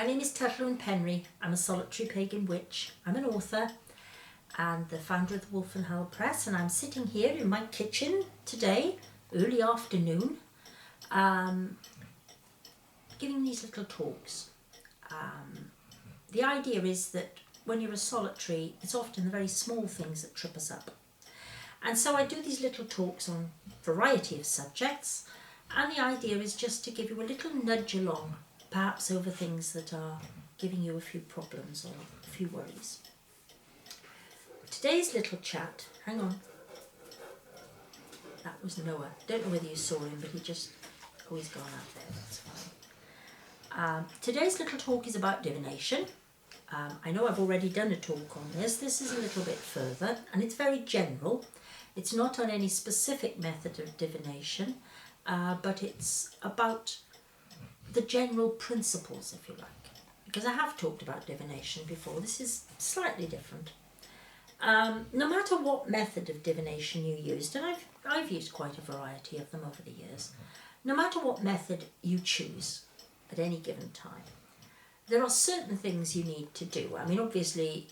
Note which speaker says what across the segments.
Speaker 1: My name is Tylluan. I'm a solitary pagan witch. I'm an author and the founder of the Wolf and Howl Press, and I'm sitting here in my kitchen today, early afternoon, giving these little talks. The idea is that when you're a solitary, it's often the very small things that trip us up. And so I do these little talks on a variety of subjects, and the idea is just to give you a little nudge along, perhaps over things that are giving you a few problems or a few worries. Today's little chat, hang on, that was Noah. Don't know whether you saw him, but he's gone out there, that's fine. Today's little talk is about divination. I know I've already done a talk on this. This is a little bit further, and it's very general. It's not on any specific method of divination, but it's about the general principles, if you like. Because I have talked about divination before. This is slightly different. No matter what method of divination you used, and I've used quite a variety of them over the years, no matter what method you choose at any given time, there are certain things you need to do. I mean, obviously,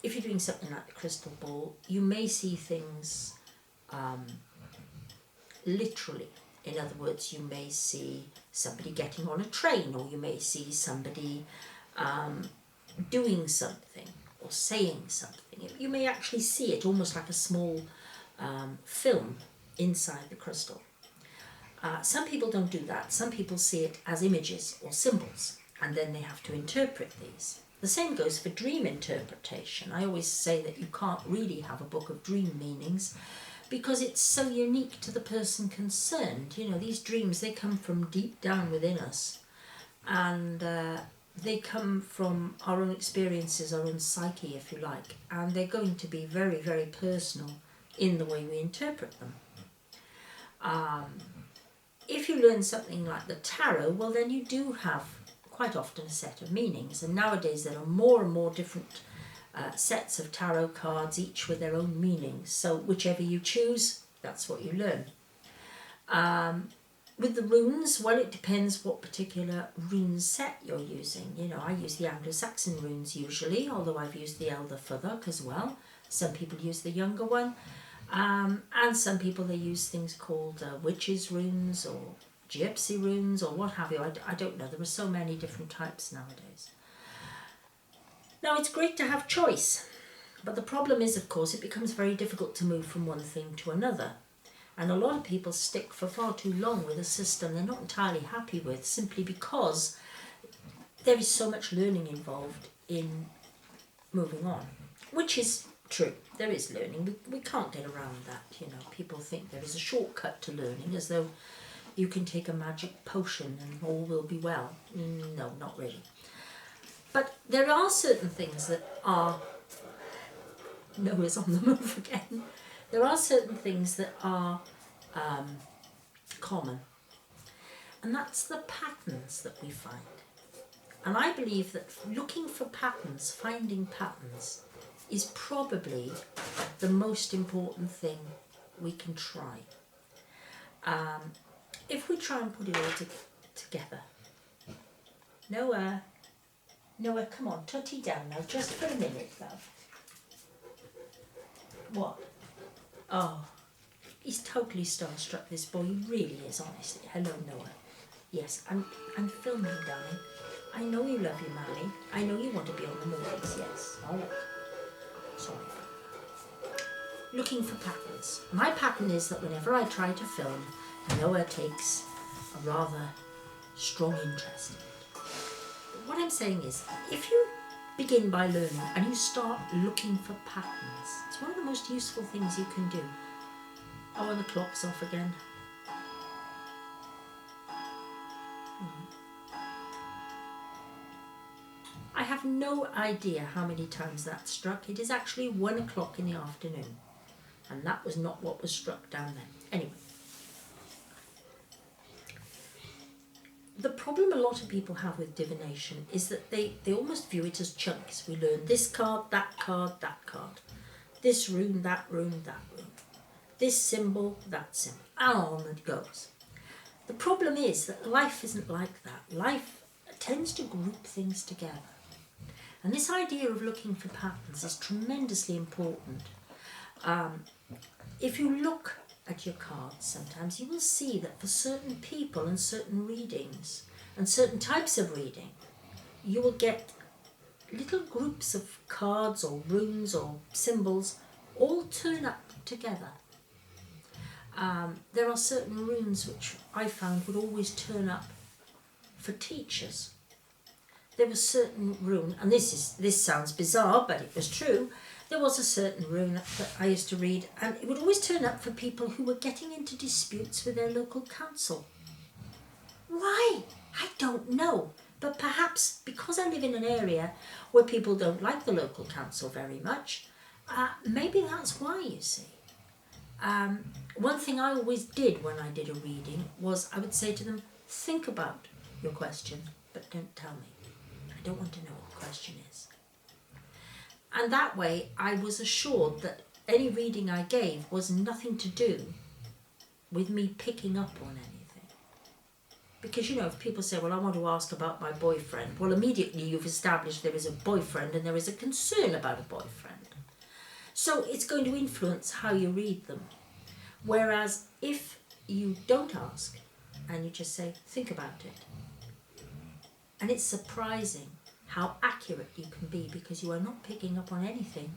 Speaker 1: if you're doing something like the crystal ball, you may see things literally. In other words, you may see somebody getting on a train, or you may see somebody doing something or saying something. You may actually see it almost like a small film inside the crystal. Some people don't do that. Some people see it as images or symbols, and then they have to interpret these. The same goes for dream interpretation. I always say that you can't really have a book of dream meanings because it's so unique to the person concerned. You know, these dreams, they come from deep down within us, and they come from our own experiences, our own psyche, if you like, and they're going to be very, very personal in the way we interpret them. If you learn something like the tarot, well, then you do have quite often a set of meanings, and nowadays there are more and more different sets of tarot cards, each with their own meanings, so whichever you choose, that's what you learn. With the runes, well, it depends what particular rune set you're using. You know, I use the Anglo-Saxon runes usually, although I've used the Elder Fuddock as well. Some people use the younger one, and some people, they use things called witches runes or gypsy runes or what have you. I don't know, there are so many different types nowadays. Now, it's great to have choice, but the problem is, of course, it becomes very difficult to move from one thing to another. And a lot of people stick for far too long with a system they're not entirely happy with, simply because there is so much learning involved in moving on, which is true. There is learning. We can't get around that. You know, people think there is a shortcut to learning, as though you can take a magic potion and all will be well. No, not really. But there are certain things that are... Noah's on the move again. There are certain things that are common, and that's the patterns that we find. And I believe that looking for patterns, finding patterns, is probably the most important thing we can try. If we try and put it all together. Noah, come on, tutty down now, just for a minute, love. What? Oh, he's totally starstruck, this boy. He really is, honestly. Hello, Noah. Yes, I'm filming, darling. I know you love your mammy. I know you want to be on the movies, yes. All right. Sorry. Looking for patterns. My pattern is that whenever I try to film, Noah takes a rather strong interest in it. But what I'm saying is, if you begin by learning and you start looking for patterns, it's one of the most useful things you can do. Oh, and the clock's off again. I have no idea how many times that struck. It is actually 1 o'clock in the afternoon, and that was not what was struck down then. Anyway, the problem a lot of people have with divination is that they almost view it as chunks. We learn this card, that card, that card. This rune, that rune, that rune. This symbol, that symbol. And on it goes. The problem is that life isn't like that. Life tends to group things together. And this idea of looking for patterns is tremendously important. If you look at your cards sometimes, you will see that for certain people and certain readings and certain types of reading, you will get little groups of cards or runes or symbols all turn up together. There are certain runes which I found would always turn up for teachers. There was certain rune, and this sounds bizarre, but it was true. There was a certain rune that I used to read, and it would always turn up for people who were getting into disputes with their local council. Why? I don't know. But perhaps because I live in an area where people don't like the local council very much, maybe that's why, you see. One thing I always did when I did a reading was I would say to them, think about your question, but don't tell me. I don't want to know what the question is. And that way I was assured that any reading I gave was nothing to do with me picking up on anything. Because, you know, if people say, well, I want to ask about my boyfriend, well, immediately you've established there is a boyfriend and there is a concern about a boyfriend. So it's going to influence how you read them. Whereas if you don't ask and you just say, think about it, and it's surprising how accurate you can be because you are not picking up on anything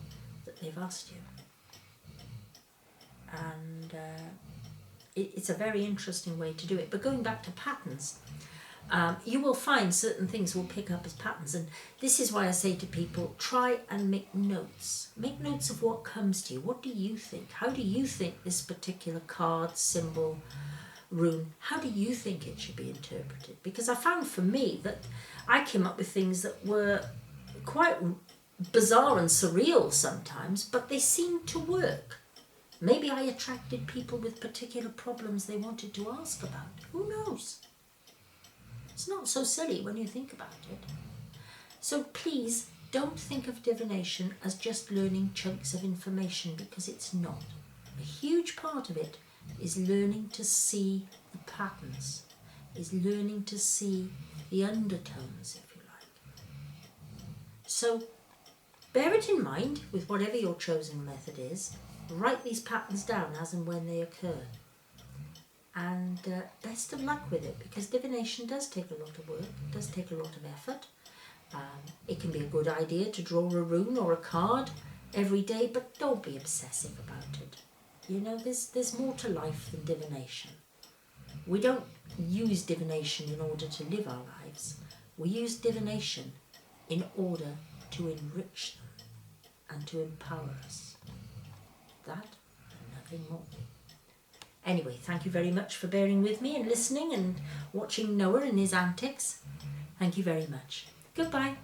Speaker 1: that they've asked you. And it's a very interesting way to do it. But going back to patterns, you will find certain things will pick up as patterns. And this is why I say to people, try and make notes. Make notes of what comes to you. What do you think? How do you think this particular card, symbol, rune, how do you think it should be interpreted? Because I found for me that I came up with things that were quite bizarre and surreal sometimes, but they seemed to work. Maybe I attracted people with particular problems they wanted to ask about. Who knows? It's not so silly when you think about it. So please don't think of divination as just learning chunks of information, because it's not. A huge part of it is learning to see the patterns, is learning to see the undertones, if you like. So bear it in mind with whatever your chosen method is. Write these patterns down as and when they occur. And best of luck with it, because divination does take a lot of work, it does take a lot of effort. It can be a good idea to draw a rune or a card every day, but don't be obsessive about it. You know, there's more to life than divination. We don't use divination in order to live our lives. We use divination in order to enrich them and to empower us. That and nothing more. Anyway, thank you very much for bearing with me and listening and watching Noah and his antics. Thank you very much. Goodbye.